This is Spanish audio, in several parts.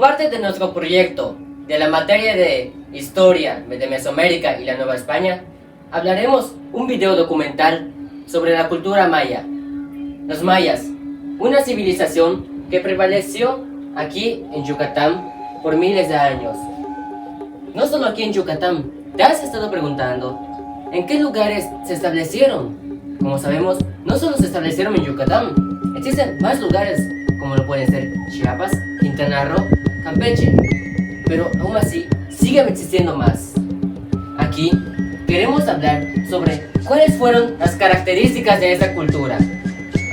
Como parte de nuestro proyecto de la materia de Historia de Mesoamérica y la Nueva España, hablaremos un video documental sobre la cultura maya. Los mayas, una civilización que prevaleció aquí en Yucatán por miles de años. No solo aquí en Yucatán, ¿te has estado preguntando en qué lugares se establecieron? Como sabemos, no solo se establecieron en Yucatán, existen más lugares como lo pueden ser Chiapas, Quintana Roo, Campeche, pero aún así siguen existiendo más. Aquí queremos hablar sobre cuáles fueron las características de esta cultura,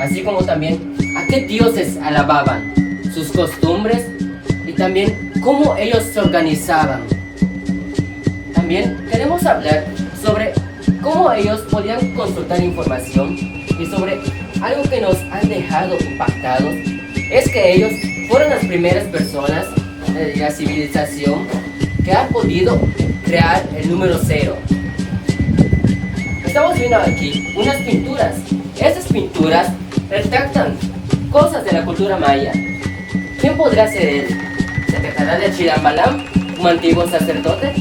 así como también a qué dioses alababan, sus costumbres y también cómo ellos se organizaban. También queremos hablar sobre cómo ellos podían consultar información y sobre algo que nos han dejado impactados es que ellos fueron las primeras personas de la civilización que han podido crear el número 0. Estamos viendo aquí unas pinturas. Estas pinturas retratan cosas de la cultura maya. ¿Quién podrá ser él? ¿Se tratará de Chilambalam, un antiguo sacerdote?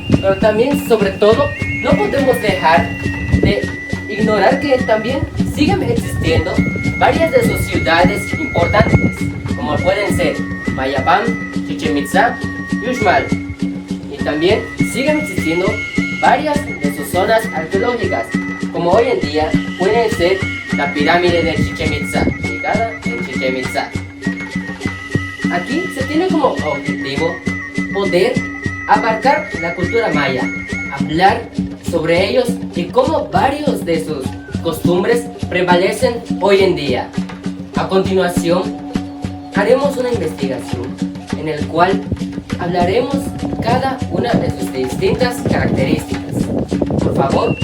Pero también, sobre todo, no podemos dejar de ignorar que también siguen existiendo varias de sus ciudades importantes, como pueden ser Mayapán, Chichén Itzá y Uxmal. Y también siguen existiendo varias de sus zonas arqueológicas, como hoy en día pueden ser la pirámide de Chichén Itzá, ubicada en Chichén Itzá. Aquí se tiene como objetivo poder abarcar la cultura maya, hablar sobre ellos y cómo varios de sus costumbres prevalecen hoy en día. A continuación, haremos una investigación en el cual hablaremos cada una de sus distintas características. Por favor,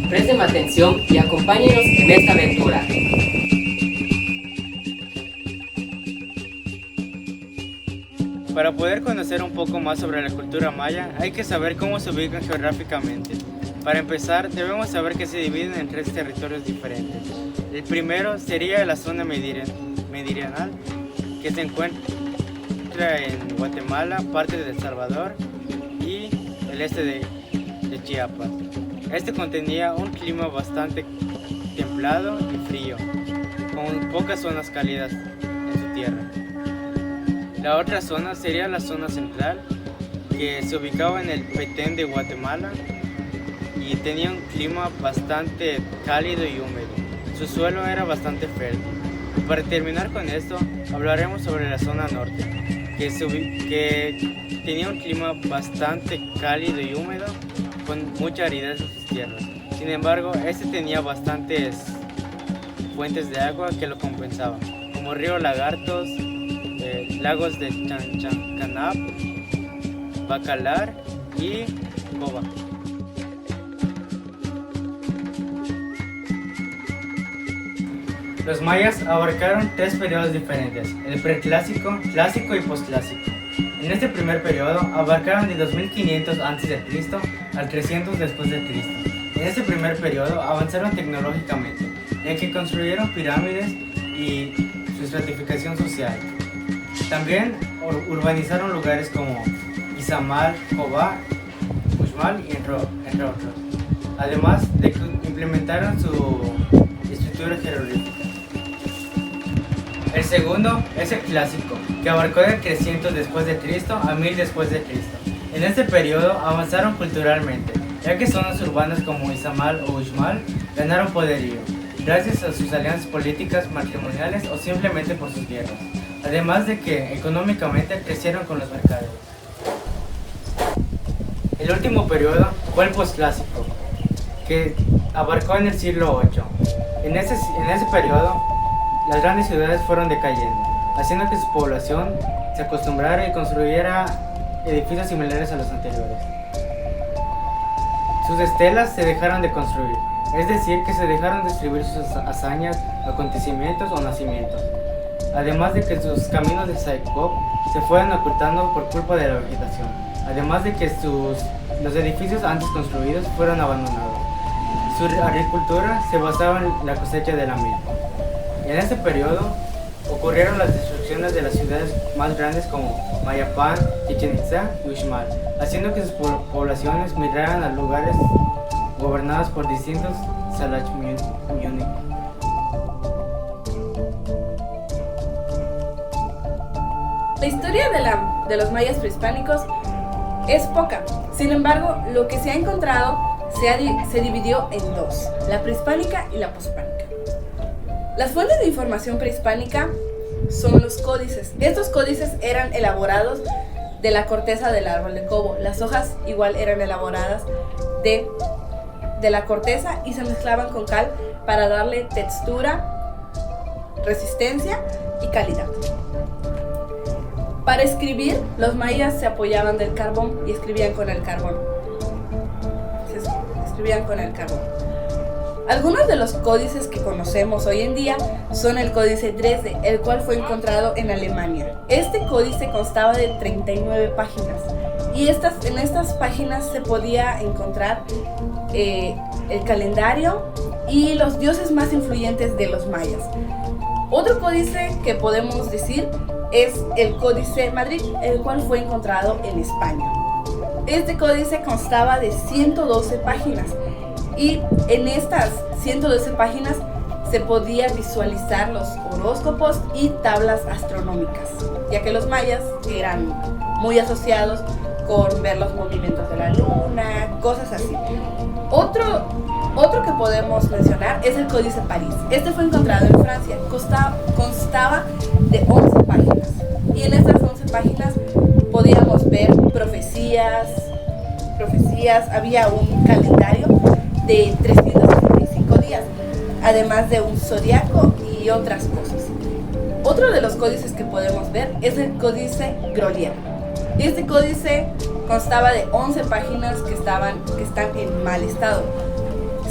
presten atención y acompáñenos en esta aventura. Para poder conocer un poco más sobre la cultura maya, hay que saber cómo se ubican geográficamente. Para empezar, debemos saber que se dividen en 3 territorios diferentes. El primero sería la zona meridional, que se encuentra en Guatemala, parte de El Salvador y el este de Chiapas. Este contenía un clima bastante templado y frío, con pocas zonas cálidas en su tierra. La otra zona sería la zona central, que se ubicaba en el Petén de Guatemala y tenía un clima bastante cálido y húmedo. Su suelo era bastante fértil. Y para terminar con esto, hablaremos sobre la zona norte, que tenía un clima bastante cálido y húmedo, con mucha aridez en sus tierras. Sin embargo, este tenía bastantes fuentes de agua que lo compensaban, como río Lagartos, lagos de Chancanab, Bacalar y Coba. Los mayas abarcaron 3 periodos diferentes, el preclásico, clásico y posclásico. En este primer periodo abarcaron de 2500 a.C. al 300 después de Cristo. En este primer periodo avanzaron tecnológicamente, ya que construyeron pirámides y su estratificación social. También urbanizaron lugares como Izamal, Cobá, Uxmal y entre otros. Además de que implementaron su estructura jeroglífica. El segundo es el clásico, que abarcó de 300 después de Cristo a 1000 después de Cristo. En este periodo avanzaron culturalmente, ya que zonas urbanas como Izamal o Uxmal ganaron poderío, gracias a sus alianzas políticas, matrimoniales o simplemente por sus tierras. Además de que económicamente crecieron con los mercados. El último periodo fue el posclásico, que abarcó en el siglo VIII. En ese periodo, las grandes ciudades fueron decayendo, haciendo que su población se acostumbrara y construyera edificios similares a los anteriores. Sus estelas se dejaron de construir, es decir, que se dejaron de escribir sus hazañas, acontecimientos o nacimientos. Además de que sus caminos de Saicop se fueron ocultando por culpa de la vegetación, además de que los edificios antes construidos fueron abandonados. Su agricultura se basaba en la cosecha de la milpa. En este periodo ocurrieron las destrucciones construcciones de las ciudades más grandes como Mayapán, Chichén Itzá y Uxmal, haciendo que sus poblaciones migraran a lugares gobernados por distintos Salachmiuni. La historia de los mayas prehispánicos es poca. Sin embargo, lo que se ha encontrado se dividió en dos: la prehispánica y la poshispánica. Las fuentes de información prehispánica son los códices. Estos códices eran elaborados de la corteza del árbol de cobo. Las hojas igual eran elaboradas de la corteza y se mezclaban con cal para darle textura, resistencia y calidad. Para escribir, los mayas se apoyaban del carbón y escribían con el carbón. Algunos de los códices que conocemos hoy en día son el códice Dresde, el cual fue encontrado en Alemania. Este códice constaba de 39 páginas y en estas páginas se podía encontrar el calendario y los dioses más influyentes de los mayas. Otro códice que podemos decir es el Códice Madrid, el cual fue encontrado en España. Este códice constaba de 112 páginas y en estas 112 páginas se podía visualizar los horóscopos y tablas astronómicas, ya que los mayas eran muy asociados con ver los movimientos de la luna, cosas así. Otro que podemos mencionar es el Códice París. Este fue encontrado en Francia, constaba de 11 páginas y en estas 11 páginas podíamos ver profecías, había un calendario de 365 días, además de un zodiaco y otras cosas. Otro de los códices que podemos ver es el Códice Grolier. Este códice constaba de 11 páginas que están en mal estado.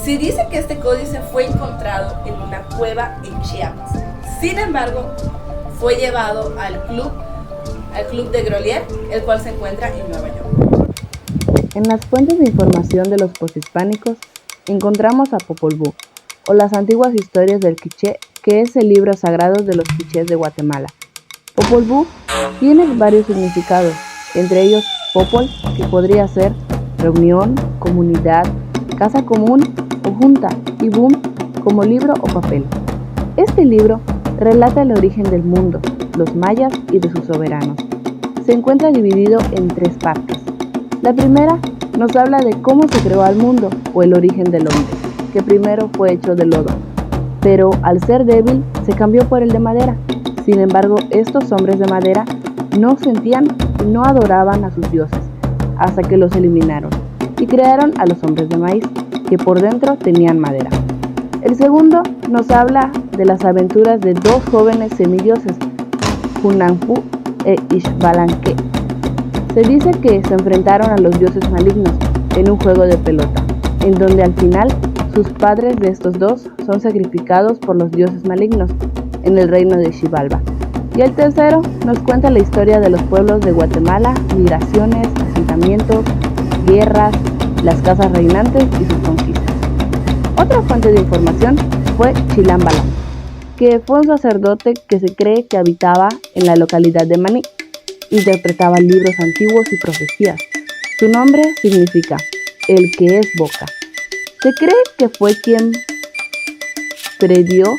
Se dice que este códice fue encontrado en una cueva en Chiapas. Sin embargo, fue llevado al club de Grolier, el cual se encuentra en Nueva York. En las fuentes de información de los poshispánicos encontramos a Popol Vuh, o las antiguas historias del Quiché, que es el libro sagrado de los quichés de Guatemala. Popol Vuh tiene varios significados, entre ellos Popol, que podría ser reunión, comunidad, casa común o junta, y Boom como libro o papel. Este libro relata el origen del mundo, los mayas y de sus soberanos. Se encuentra dividido en 3 partes. La primera nos habla de cómo se creó el mundo o el origen del hombre, que primero fue hecho de lodo, pero al ser débil se cambió por el de madera. Sin embargo, estos hombres de madera no sentían y no adoraban a sus dioses, hasta que los eliminaron y crearon a los hombres de maíz, que por dentro tenían madera. El segundo nos habla de las aventuras de 2 jóvenes semidioses, Hunahpu e Ixbalanque. Se dice que se enfrentaron a los dioses malignos en un juego de pelota, en donde al final sus padres de estos 2 son sacrificados por los dioses malignos en el reino de Xibalba. Y el tercero nos cuenta la historia de los pueblos de Guatemala, migraciones, asentamientos, guerras, las casas reinantes y sus conquistas. Otra fuente de información fue Chilam Balam, que fue un sacerdote que se cree que habitaba en la localidad de Maní. Interpretaba libros antiguos y profecías. Su nombre significa el que es boca. Se cree que fue quien predió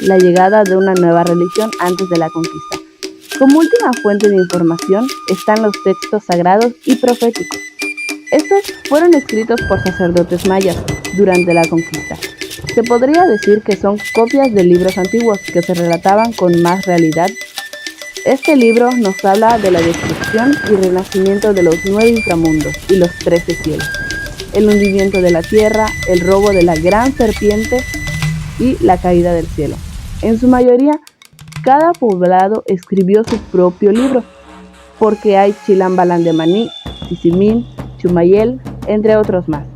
la llegada de una nueva religión antes de la conquista. Como última fuente de información están los textos sagrados y proféticos. Estos fueron escritos por sacerdotes mayas durante la conquista. Se podría decir que son copias de libros antiguos que se relataban con más realidad. Este libro nos habla de la destrucción y renacimiento de los 9 inframundos y los 13 cielos, el hundimiento de la tierra, el robo de la gran serpiente y la caída del cielo. En su mayoría, cada poblado escribió su propio libro, porque hay Chilam Balam de Maní, Tizimín, Chumayel, entre otros más.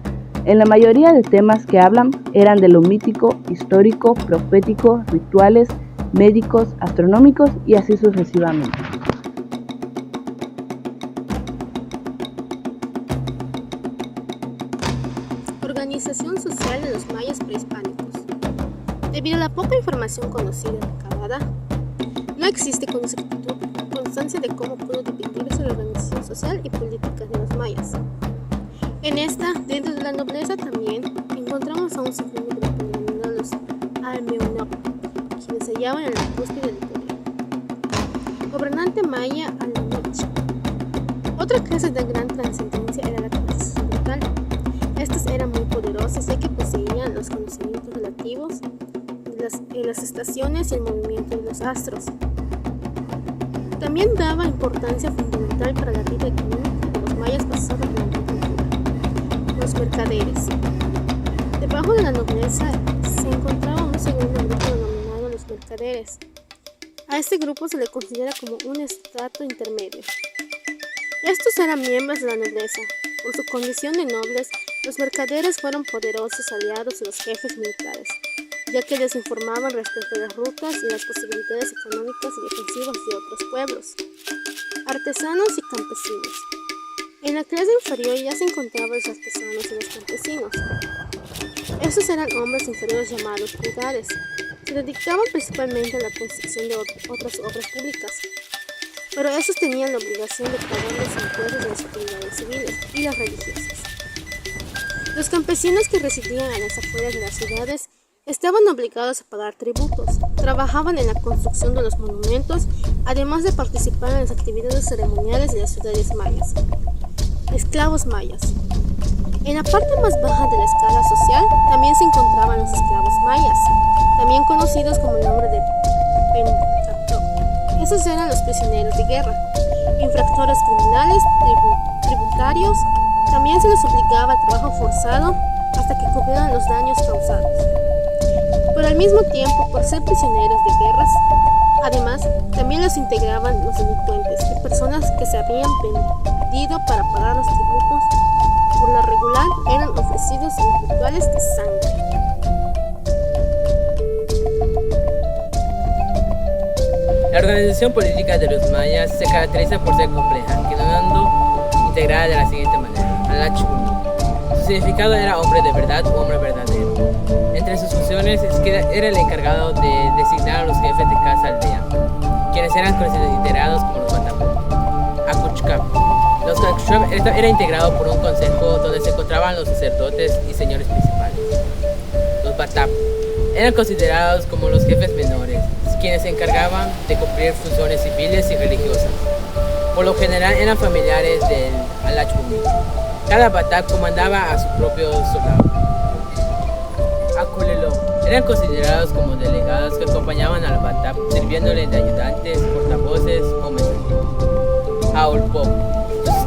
En la mayoría de temas que hablan eran de lo mítico, histórico, profético, rituales, médicos, astronómicos y así sucesivamente. Organización social de los mayas prehispánicos. Debido a la poca información conocida recabada, No existe constancia de cómo pudo dividirse la organización social y política de los mayas. En esta, dentro de la nobleza también, encontramos a un segundo grupo denominado los Almeonop, quienes se hallaban en la cúspide del poder. Gobernante maya Alanoch. Otra clase de gran trascendencia era la clase sacerdotal. Estas eran muy poderosas ya que poseían los conocimientos relativos de las estaciones y el movimiento de los astros. También daba importancia fundamental para la vida económica de los mayas basada en la agricultura. Los mercaderes. Debajo de la nobleza se encontraba un segundo grupo denominado los mercaderes. A este grupo se le considera como un estrato intermedio. Estos eran miembros de la nobleza. Por su condición de nobles, los mercaderes fueron poderosos aliados de los jefes militares, ya que les informaban respecto a las rutas y las posibilidades económicas y defensivas de otros pueblos. Artesanos y campesinos. En la clase inferior ya se encontraban los artesanos y los campesinos. Estos eran hombres inferiores llamados vulgares. Se dedicaban principalmente a la construcción de otras obras públicas, pero estos tenían la obligación de pagar los impuestos de las autoridades civiles y las religiosas. Los campesinos que residían a las afueras de las ciudades estaban obligados a pagar tributos, trabajaban en la construcción de los monumentos, además de participar en las actividades ceremoniales de las ciudades mayas. Esclavos mayas. En la parte más baja de la escala social también se encontraban los esclavos mayas, también conocidos como el nombre de Pentatro. Esos eran los prisioneros de guerra, infractores criminales, tributarios. También se les obligaba al trabajo forzado hasta que cubrieran los daños causados. Pero al mismo tiempo, por ser prisioneros de guerras, además, también los integraban los delincuentes y personas que se habían vendido para pagar los tributos. Por lo regular, eran ofrecidos en rituales de sangre. La organización política de los mayas se caracteriza por ser compleja, quedando integrada de la siguiente manera: Alachuni. Su significado era hombre de verdad o hombre verdadero. Entre sus funciones era el encargado de designar a los jefes de casa aldea, quienes eran considerados como los Batapú. Akuchkap. Los Akuchkap era integrado por un consejo donde se encontraban los sacerdotes y señores principales. Los Batap eran considerados como los jefes menores, quienes se encargaban de cumplir funciones civiles y religiosas. Por lo general eran familiares del Alachuni. Cada Batap comandaba a su propio soldado. Akulelo eran considerados como delegados que acompañaban al Batap, sirviéndole de ayudantes, portavoces o mensajeros. Aulpop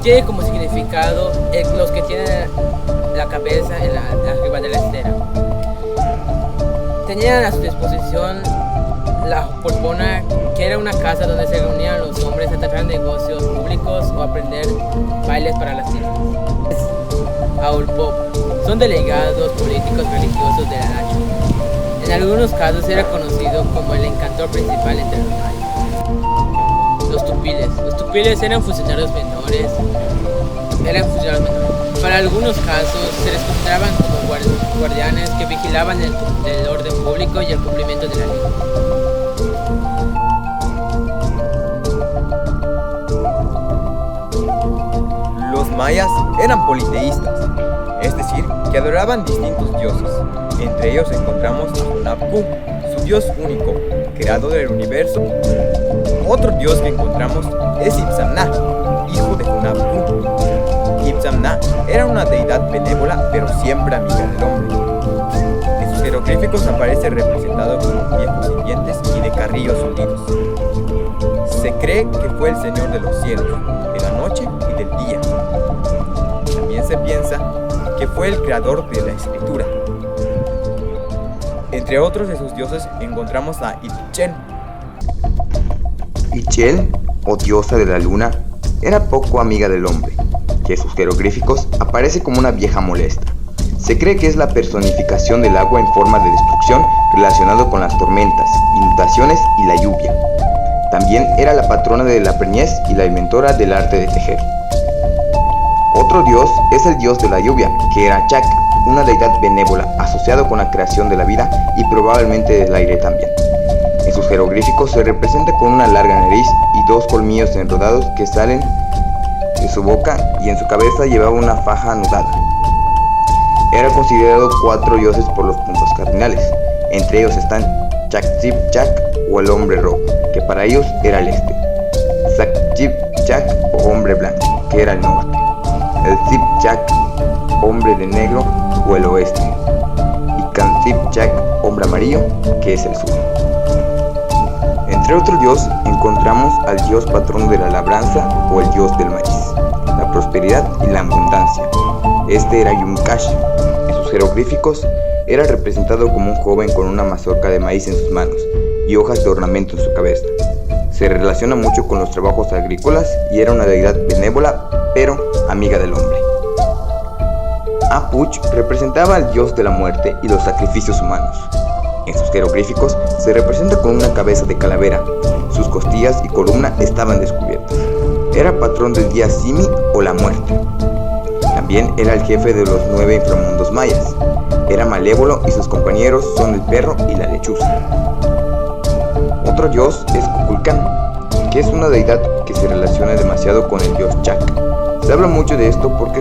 tiene como significado los que tienen la cabeza arriba de la estera. Tenían a su disposición la Polpona, que era una casa donde se reunían los hombres a tratar negocios públicos o aprender bailes para las hijas. Aulpop son delegados políticos religiosos de la Nacho. En algunos casos era conocido como el encantor principal entre los mayas. Los tupiles eran funcionarios menores. Para algunos casos se les consideraban como guardianes que vigilaban el orden público y el cumplimiento de la ley. Los mayas eran politeístas, es decir, que adoraban distintos dioses. Entre ellos encontramos a Hunahpu, su dios único, creador del universo. Otro dios que encontramos es Itzamna, hijo de Hunahpu. Itzamna era una deidad benévola, pero siempre amiga del hombre. En sus jeroglíficos aparece representado con viejos sin dientes y de carrillos hundidos. Se cree que fue el señor de los cielos, de la noche y del día. También se piensa que fue el creador de la escritura. Entre otros de sus dioses encontramos a Ichen. Ichen, o diosa de la luna, era poco amiga del hombre, que en sus jeroglíficos aparece como una vieja molesta. Se cree que es la personificación del agua en forma de destrucción relacionado con las tormentas, inundaciones y la lluvia. También era la patrona de la preñez y la inventora del arte de tejer. Otro dios es el dios de la lluvia, que era Chak, una deidad benévola asociado con la creación de la vida y probablemente del aire también. En En sus jeroglíficos se representa con una larga nariz y dos colmillos enrodados que salen de su boca, y en su cabeza llevaba una faja anudada. Era considerado 4 dioses por los puntos cardinales. Entre ellos están Chak-Chip-Chak o el hombre rojo, que para ellos era el este; Sak-Chip-Chak o hombre blanco, que era el norte; el Zip-Chak, hombre de negro o el oeste; y Kan-Zip-Chak, hombre amarillo, que es el sur. Entre otros dioses encontramos al dios patrono de la labranza o el dios del maíz, la prosperidad y la abundancia. Este era Yum-Kash. En sus jeroglíficos era representado como un joven con una mazorca de maíz en sus manos y hojas de ornamento en su cabeza. Se relaciona mucho con los trabajos agrícolas y era una deidad benévola, pero amiga del hombre. Apuch representaba al dios de la muerte y los sacrificios humanos. En sus jeroglíficos se representa con una cabeza de calavera. Sus costillas y columna estaban descubiertas. Era patrón del día Simi o la muerte. También era el jefe de los 9 inframundos mayas. Era malévolo y sus compañeros son el perro y la lechuza. Otro dios es Kukulcán, que es una deidad que se relaciona demasiado con el dios Chak. Se habla mucho de esto porque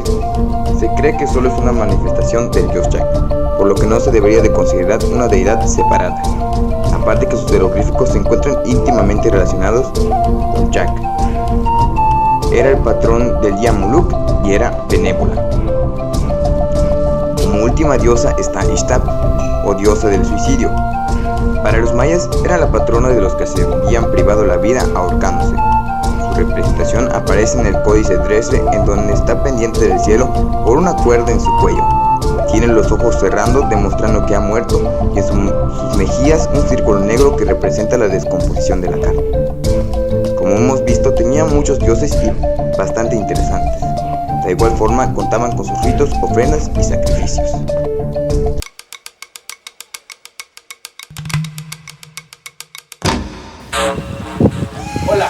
se cree que solo es una manifestación del dios Chak, por lo que no se debería de considerar una deidad separada. Aparte que sus jeroglíficos se encuentran íntimamente relacionados con Chak. Era el patrón del día Muluk y era benévola. Como última diosa está Ishtar, o diosa del suicidio. Para los mayas era la patrona de los que se habían privado la vida ahorcándose. Su representación aparece en el Códice Dresde, en donde está pendiente del cielo por una cuerda en su cuello. Tiene los ojos cerrando, demostrando que ha muerto, y en sus mejillas un círculo negro que representa la descomposición de la carne. Como hemos visto, tenía muchos dioses y bastante interesantes. De igual forma, contaban con sus ritos, ofrendas y sacrificios. Hola,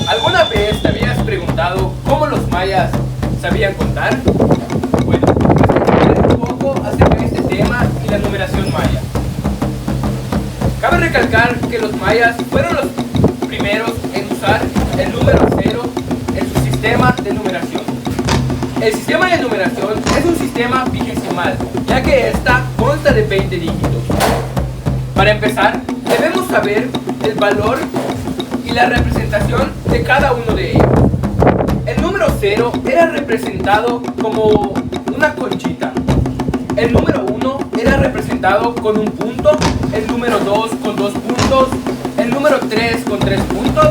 ¿alguna vez te habías preguntado cómo los mayas sabían contar? Bueno, un poco acerca de este tema y la numeración maya. Cabe recalcar que los mayas fueron los primeros en usar el número 0 en su sistema de numeración. El sistema de numeración es un sistema vigesimal, ya que esta consta de 20 dígitos. Para empezar, debemos saber el valor y la representación de cada uno de ellos. El número 0 era representado como una conchita. El número 1 era representado con un punto, el número 2 con 2 puntos, el número 3 con 3 puntos,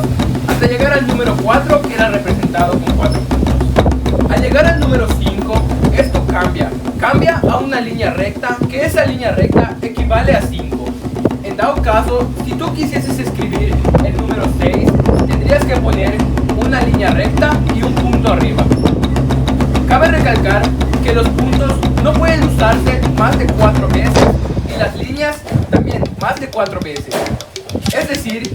hasta llegar al número 4 que era representado con 4 puntos. Al llegar al número 5, esto cambia a una línea recta, que esa línea recta equivale a 5. En dado caso, si tú quisieses escribir el número 6, tendrías que poner una línea recta y un punto arriba. Cabe recalcar que los puntos no pueden usarse más de 4 veces y las líneas también más de 4 veces. Es decir,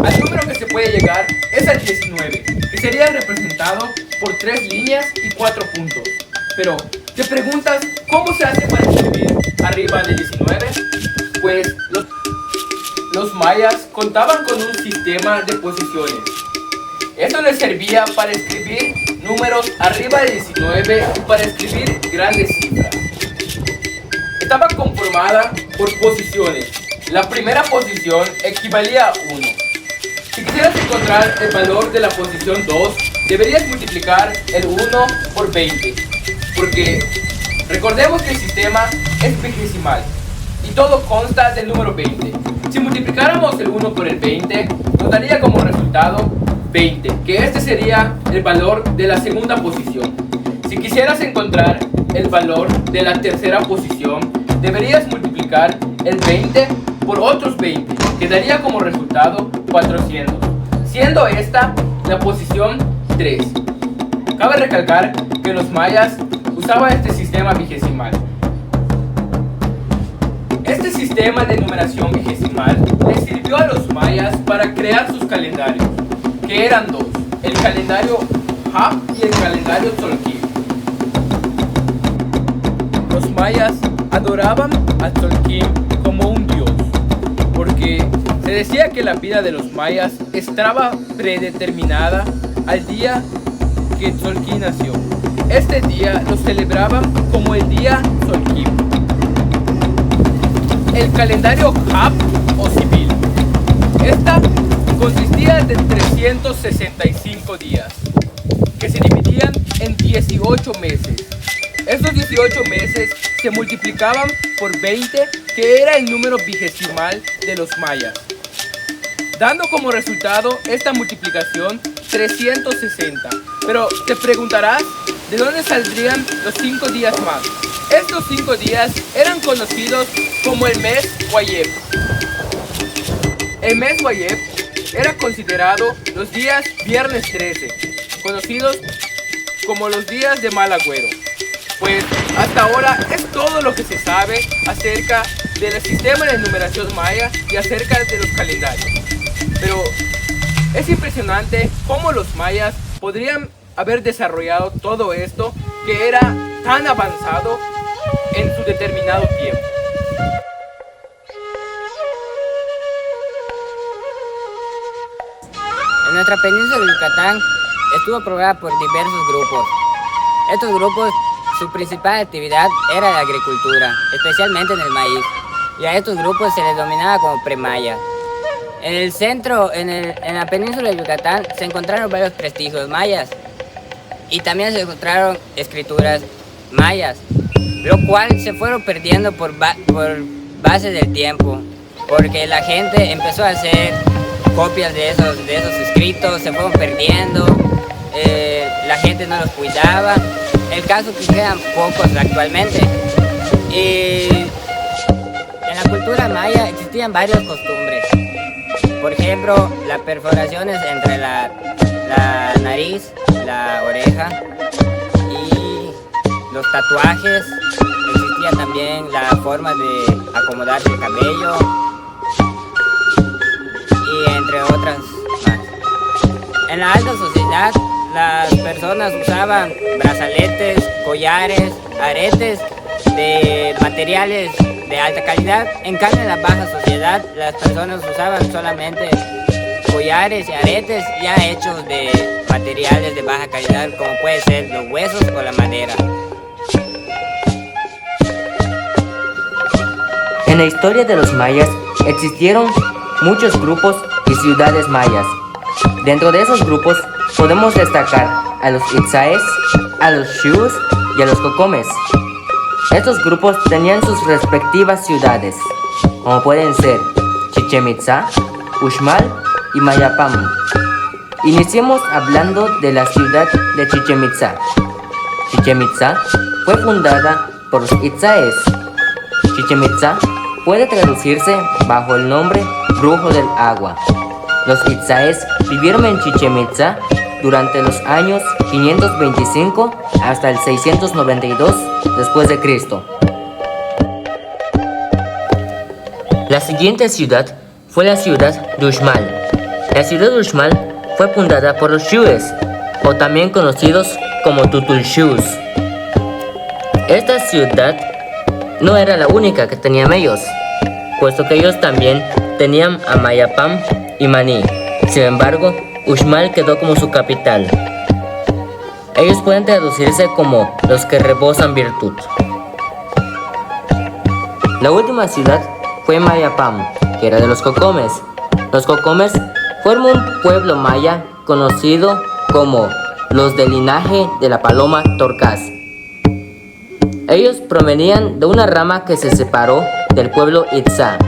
al número que se puede llegar es al 19, que sería representado por 3 líneas y 4 puntos. Pero, ¿te preguntas cómo se hace para escribir arriba de 19? Pues los mayas contaban con un sistema de posiciones. Esto les servía para escribir números arriba de 19 y para escribir grandes cifras. Estaba conformada por posiciones. La primera posición equivalía a 1. Si quisieras encontrar el valor de la posición 2, deberías multiplicar el 1 por 20. Porque recordemos que el sistema es vigesimal y todo consta del número 20. Si multiplicáramos el 1 por el 20, nos daría como resultado 20, que este sería el valor de la segunda posición. Si quisieras encontrar el valor de la tercera posición, deberías multiplicar el 20 por otros 20, que daría como resultado 400, siendo esta la posición 3. Cabe recalcar que los mayas usaban este sistema vigesimal. Este sistema de numeración vigesimal les sirvió a los mayas para crear sus calendarios, que eran dos, el calendario Hap y el calendario Tzolk'in. Los mayas adoraban a Tzolk'in como un dios. porque se decía que la vida de los mayas estaba predeterminada al día que Tzolk'in nació. Este día lo celebraban como el día Tzolk'in. El calendario Hap o civil. Esta consistía de 365 días, que se dividían en 18 meses. Estos 18 meses se multiplicaban por 20, que era el número vigesimal de los mayas, dando como resultado esta multiplicación 360. Pero te preguntarás, ¿de dónde saldrían los 5 días más? Estos 5 días eran conocidos como el mes Wayeb. El mes Wayeb era considerado los días viernes 13, conocidos como los días de mal agüero. Pues hasta ahora es todo lo que se sabe acerca del sistema de numeración maya y acerca de los calendarios. Pero es impresionante cómo los mayas podrían haber desarrollado todo esto que era tan avanzado en su determinado tiempo. En nuestra península de Yucatán estuvo poblada por diversos grupos. Estos grupos, su principal actividad era la agricultura, especialmente en el maíz, y a estos grupos se les dominaba como premayas. En el centro, en la península de Yucatán, se encontraron varios prestigios mayas y también se encontraron escrituras mayas, lo cual se fueron perdiendo por base del tiempo, porque la gente empezó a hacer copias de esos escritos, se fueron perdiendo, la gente no los cuidaba. El caso que quedan pocos actualmente. Y en la cultura maya existían varias costumbres. Por ejemplo, las perforaciones entre la nariz, la oreja y los tatuajes. Existía también la forma de acomodarse el cabello y entre otras más. En la alta sociedad, las personas usaban brazaletes, collares, aretes de materiales de alta calidad. En cambio, en la baja sociedad, las personas usaban solamente collares y aretes ya hechos de materiales de baja calidad, como puede ser los huesos o la madera. En la historia de los mayas existieron muchos grupos y ciudades mayas. Dentro de esos grupos podemos destacar a los Itzáes, a los Xiús y a los Cocomes. Estos grupos tenían sus respectivas ciudades, como pueden ser Chichén Itzá, Uxmal y Mayapam. Iniciemos hablando de la ciudad de Chichén Itzá. Chichén Itzá fue fundada por los Itzáes. Chichén Itzá puede traducirse bajo el nombre Brujo del Agua. Los Itzáes vivieron en Chichén Itzá durante los años 525 hasta el 692 después de Cristo. La siguiente ciudad fue la ciudad de Uxmal. La ciudad de Uxmal fue fundada por los Xiúes, o también conocidos como Tutulxiús. Esta ciudad no era la única que tenían ellos, puesto que ellos también tenían a Mayapam y Maní. Sin embargo, Uxmal quedó como su capital. Ellos pueden traducirse como los que rebosan virtud. La última ciudad fue Mayapam, que era de los Cocomes. Los Cocomes fueron un pueblo maya conocido como los del linaje de la paloma Torcaz. Ellos provenían de una rama que se separó del pueblo Itzá.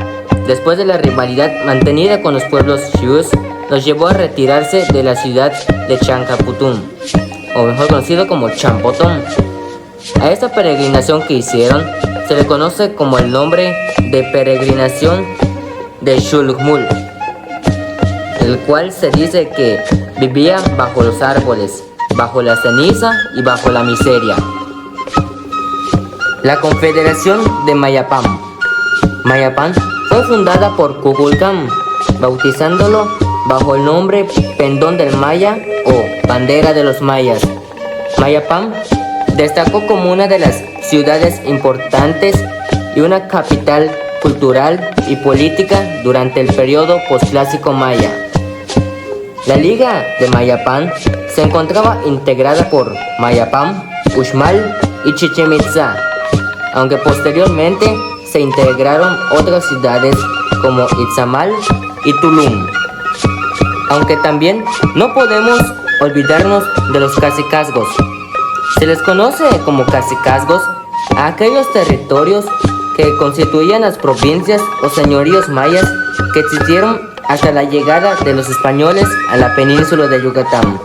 Después de la rivalidad mantenida con los pueblos Xiús, los llevó a retirarse de la ciudad de Chancaputún, o mejor conocido como Champotón. A esta peregrinación que hicieron se le conoce como el nombre de peregrinación de Xulhmul, el cual se dice que vivía bajo los árboles, bajo la ceniza y bajo la miseria. La Confederación de Mayapam. Mayapam fue fundada por Kukulcán, bautizándolo bajo el nombre Pendón del Maya o Bandera de los Mayas. Mayapam destacó como una de las ciudades importantes y una capital cultural y política durante el periodo posclásico maya. La Liga de Mayapán se encontraba integrada por Mayapán, Uxmal y Chichén Itzá, aunque posteriormente se integraron otras ciudades como Itzamal y Tulum. Aunque también no podemos olvidarnos de los cacicazgos. Se les conoce como cacicazgos a aquellos territorios que constituían las provincias o señoríos mayas que existieron hasta la llegada de los españoles a la península de Yucatán.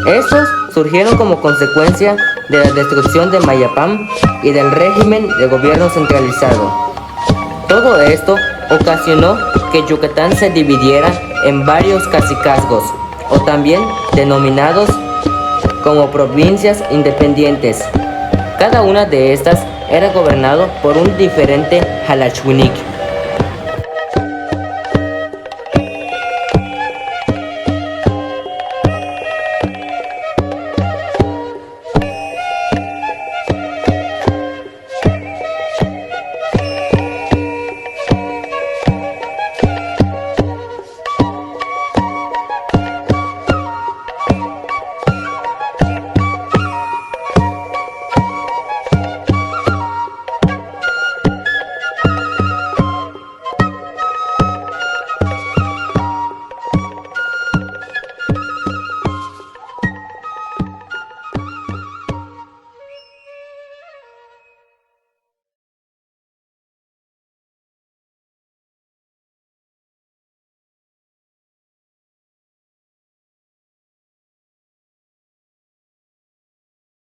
Estos surgieron como consecuencia de la destrucción de Mayapán y del régimen de gobierno centralizado. Todo esto ocasionó que Yucatán se dividiera en varios cacicazgos, o también denominados como provincias independientes. Cada una de estas era gobernado por un diferente Xalachhuinic.